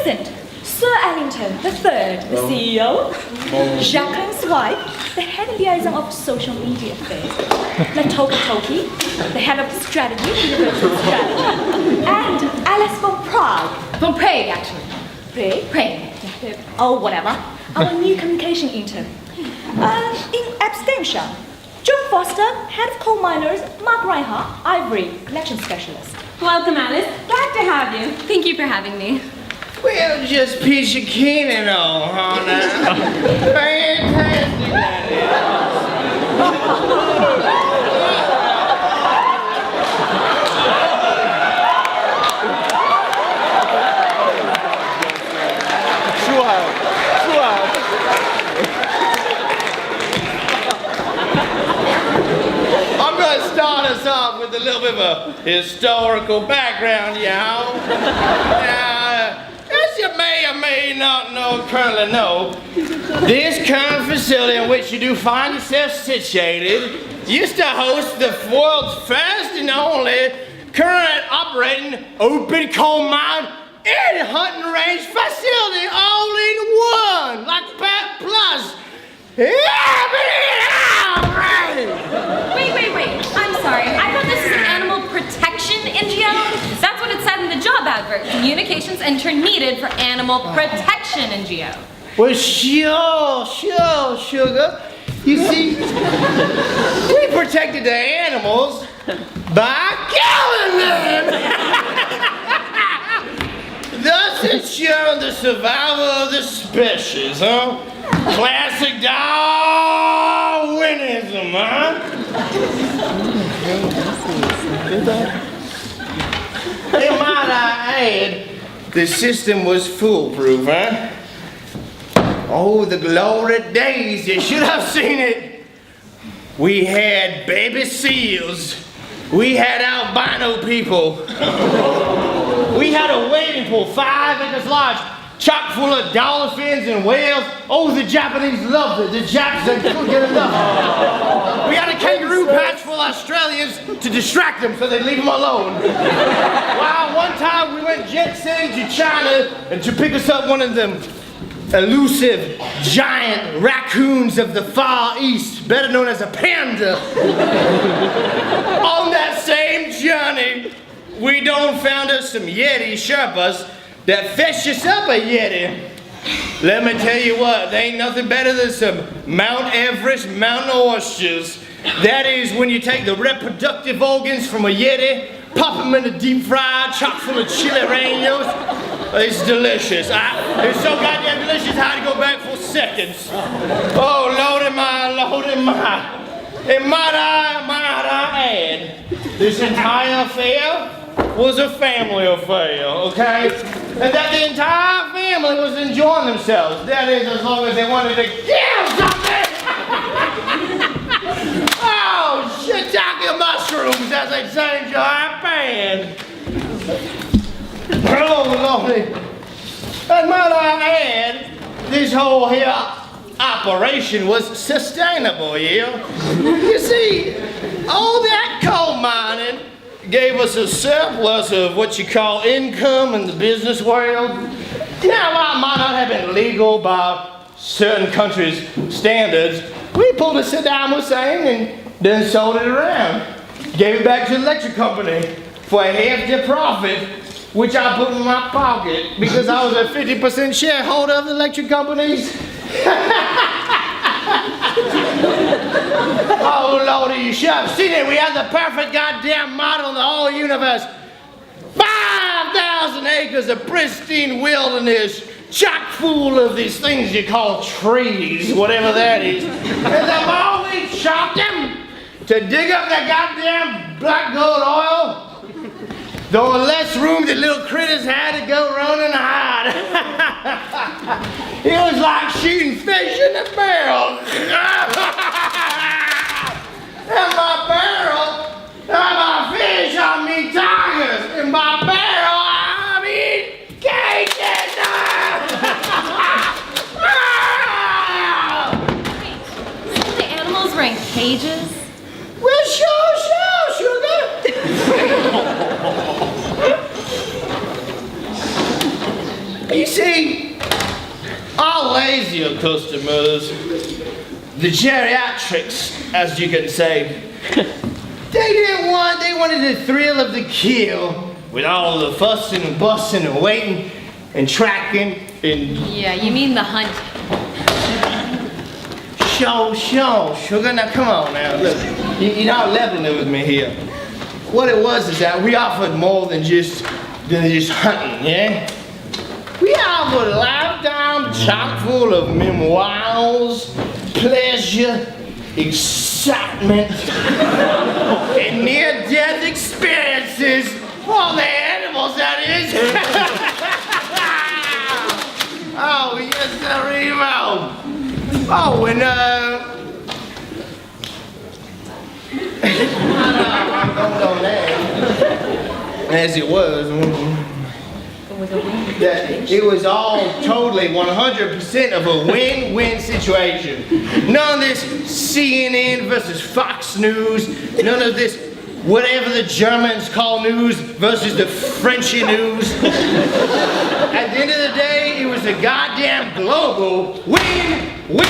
present Sir ELLINGTON III, the CEO, Jacqueline's wife, the head of liaison of social media affairs, Toki, the head of strategy, universal strategy, and Alice von Prague. From Prague, actually. Prague? Oh, whatever. Our new communication intern. In absentia, John Foster, head of coal miners, Mark Reinhardt, Ivory, collection specialist. Welcome, Alice. Glad to have you. Thank you for having me. Well, just piece of cake and all, huh, now? Fantastic idea. I'm going to start us off with a little bit of a historical background, y'all. As you may or may not currently know, this current facility in which you do find yourself situated used to host the world's first and only current operating open coal mine and hunting range facility all in one, like Pat Plus. Wait. I'm sorry. I thought this was an animal protection NGO. That's what it said in the job advert. Communications intern needed for animal protection NGO. Well, sure, sugar. You see, we protected the animals by killing them. Thus ensuring the survival of the species, huh? Classic Darwinism, huh? And might I add, the system was foolproof, huh? Oh, the glory days, you should have seen it. We had baby seals. We had albino people. We had a wading pool 5 acres large, chock full of dolphins and whales. Oh, the Japanese loved it. The Japs, they couldn't get enough. We had a kangaroo patch full of Australians to distract them so they'd leave them alone. Wow, one time we went jet setting to China and to pick us up one of them elusive giant raccoons of the Far East, better known as a panda. On that same journey, we done found us some Yeti Sherpas that fetched us up a Yeti. Let me tell you what, they ain't nothing better than some Mount Everest mountain oysters. That is when you take the reproductive organs from a Yeti, pop them in a deep fried, chock full of chili rellenos. It's delicious. It's so goddamn delicious I had to go back for seconds. Oh, lordy my. And might I add, this entire affair was a family affair, okay? And that the entire family was enjoying themselves. That is, as long as they wanted to kill something. Oh, shiitake mushrooms, as they say in Japan. Oh, Lordy. And might I add, this whole here operation was sustainable, yeah? You see, all that coal mining gave us a surplus of what you call income in the business world. Now, while it might not have been legal by certain countries' standards, we pulled a Saddam Hussein and then sold it around. Gave it back to the electric company for a hefty profit, which I put in my pocket because I was a 50% shareholder of the electric companies. Oh, Lordy, you should have seen it. We had the perfect goddamn model in the whole universe. 5,000 acres of pristine wilderness, chock full of these things you call trees, whatever that is. And the more we chopped them to dig up that goddamn black gold oil, the less room the little critters had to go run and hide. It was like shooting fish in a barrel. And my barrel, my fish, I mean tigers. And my barrel, I mean cages. Wait, so the animals were in cages? Well, sure, sugar. You see, our lazier customers, the geriatrics, as you can say, they wanted the thrill of the kill with all the fussing and busting and waiting and tracking and... Yeah, you mean the hunt. Sugar, now come on now, look, you're not leveling it with me here. What it was is that we offered more than just hunting, yeah? We offered a lifetime chock full of memoirs, pleasure, excitement, and near-death experiences for the animals, that is. Oh, yes, sir, Remo. Oh, and as it was it was all totally 100% of a win-win situation. None of this CNN versus Fox News, none of this whatever the Germans call news versus the Frenchy news. At the end of the day, it was a goddamn global win-win-win.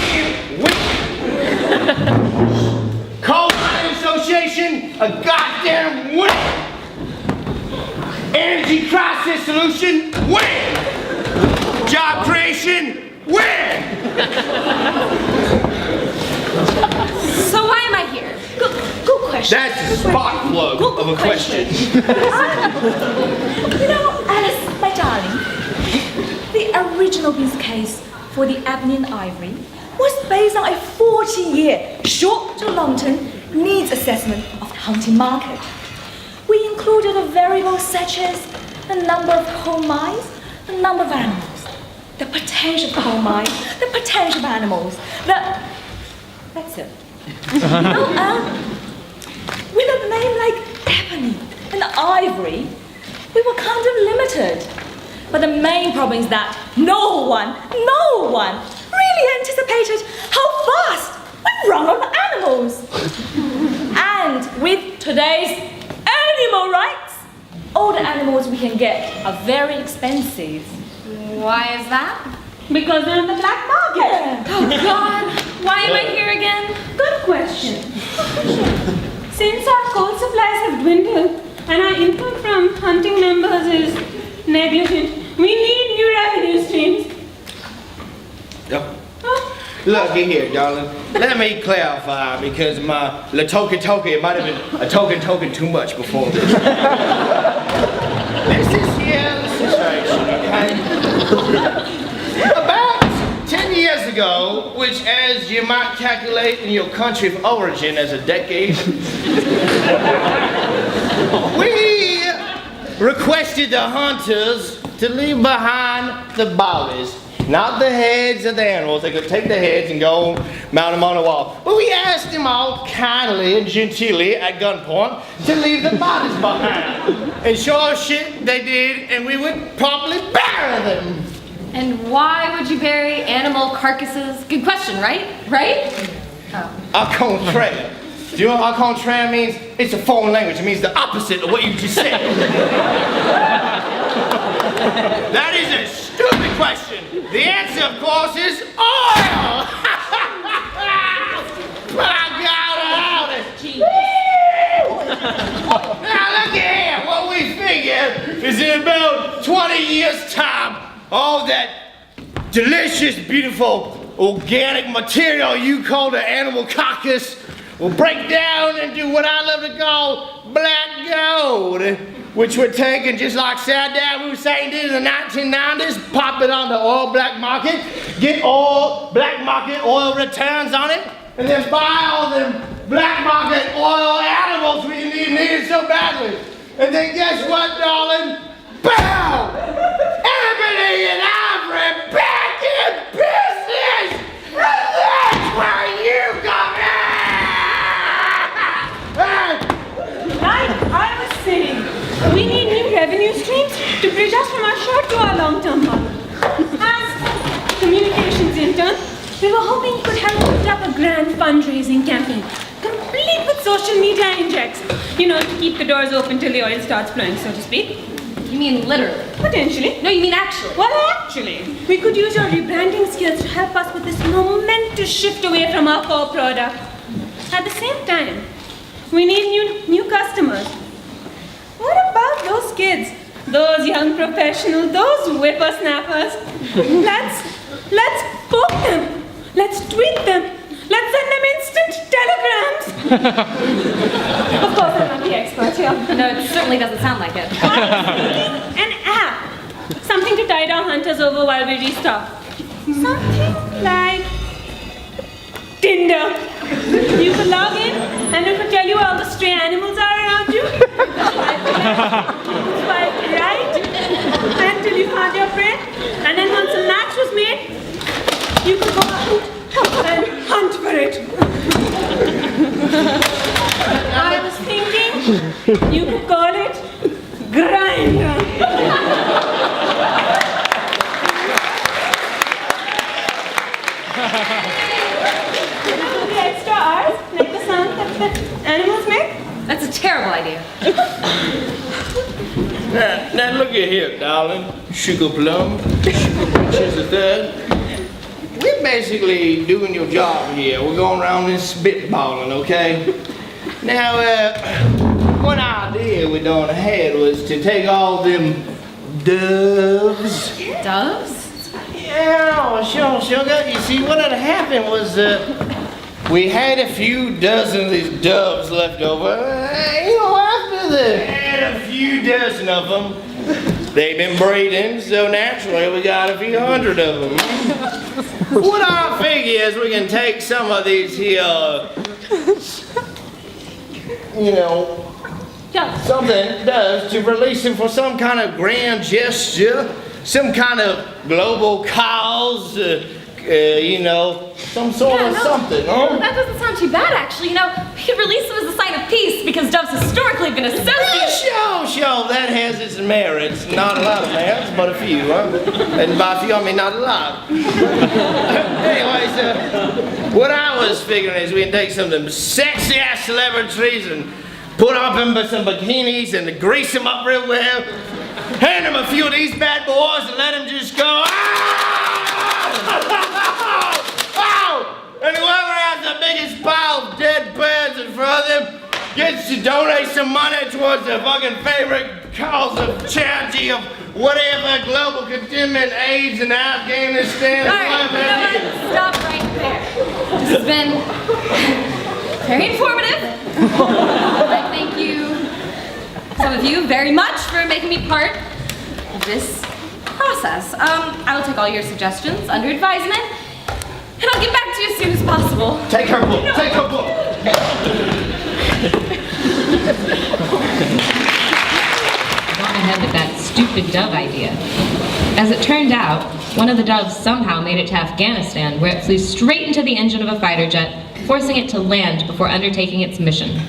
Coal Mining Association, a goddamn win. Energy crisis solution, win. Job creation, win. So why am I here? Good question. That's a spark plug of a question. You know, Alice, my darling, the original business case for the Ebony and Ivory was based on a 40-year short to long-term needs assessment of the hunting market. We included the variables such as the number of coal mines, the number of animals, the potential of coal mines, the potential of animals, that's it. You know, with a name like Ebony and Ivory, we were kind of limited. But the main problem is that no one really anticipated how fast we run on animals. And with today's animal rights, all the animals we can get are very expensive. Why is that? Because they're in the black market. Oh God, why am I here again? Good question. Since our coal supplies have dwindled and our income from hunting members is negligent, we need new revenue streams. Look here, darling. Let me clarify because my it might have been a token too much before this. This is here the situation, okay? About 10 years ago, which as you might calculate in your country of origin as a decade, we requested the hunters to leave behind the bodies. Not the heads of the animals. They could take the heads and go mount them on the wall. But we asked them all kindly and genteelly at gunpoint to leave the bodies behind. And sure as shit they did, and we would promptly bury them. And why would you bury animal carcasses? Good question, right? Right? Au contraire. Do you know what au contraire means? It's a foreign language. It means the opposite of what you just said. That is a stupid question. The answer, of course, is oil! My God, now look here. What we figure is in about 20 years' time, all that delicious, beautiful, organic material you call the animal carcass will break down and do what I love to call black gold, which we're taking just like Saddam Hussein did in the 1990s, pop it on the oil black market, get all black market oil returns on it, and then buy all them black market oil animals we needed so badly. And then guess what, darling? Bow! Ebony and Ivory back in business! And that's where you come in! Like I was saying, we need new revenue streams to bridge us from our short to our long-term model. As communications intern, we were hoping you could help put up a grand fundraising campaign, complete with social media injects, you know, to keep the doors open till the oil starts flowing, so to speak. You mean literally? Potentially. No, you mean actually. Well, actually, we could use your rebranding skills to help us with this momentous shift away from our core product. At the same time, we need new customers. What about those kids? Those young professionals, those whippersnappers? Let's poke them. Let's tweet them. Let's send them instant telegrams. Of course, I'm not the expert here. No, it certainly doesn't sound like it. An app. Something to tide our hunters over while we restock. Something like Tinder. You could log in and it could tell you all the stray animals are around you. Swipe right until you found your friend. And then once a match was made, you could go out and hunt for it. I was thinking you could call it Grindr. The extra R's, like the sound that the animals make. That's a terrible idea. Now look at here, darling. Sugar plum, sugar peaches the third. We're basically doing your job here. We're going around and spitballing, okay? Now, one idea we done had was to take all them doves. Doves? Yeah, sure, sugar. You see, what had happened was, we had a few dozen of these doves left over. After they had a few dozen of them, they've been breeding, so naturally we got a few hundred of them. What I figure is we can take some of these here, something does to release them for some kind of grand gesture, some kind of global cause, some sort of something, huh? That doesn't sound too bad, actually. We could release them as a sign of peace because doves historically have been associated. Sure, that has its merits. Not a lot of merits, but a few, huh? And by a few, I mean not a lot. Anyways, what I was figuring is we can take some of them sexy-ass celebrities and put up in some bikinis and grease them up real well, hand them a few of these bad boys and let them just go, and whoever has the biggest pile of dead birds in front of them gets to donate some money towards their fucking favorite cause of charity of whatever, global containment, AIDS in Afghanistan. All right, you know what? Stop right there. This has been very informative. I thank some of you very much for making me part of this process. I will take all your suggestions under advisement. And I'll get back to you as soon as possible. Take her book, take her book. Gone ahead with that stupid dove idea. As it turned out, one of the doves somehow made it to Afghanistan, where it flew straight into the engine of a fighter jet, forcing it to land before undertaking its mission.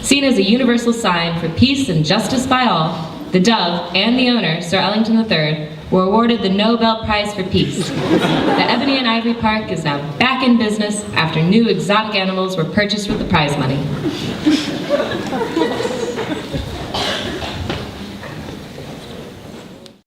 Seen as a universal sign for peace and justice by all, the dove and the owner, Sir ELLINGTON III, were awarded the Nobel Prize for Peace. The Ebony and Ivory Park is now back in business after new exotic animals were purchased with the prize money.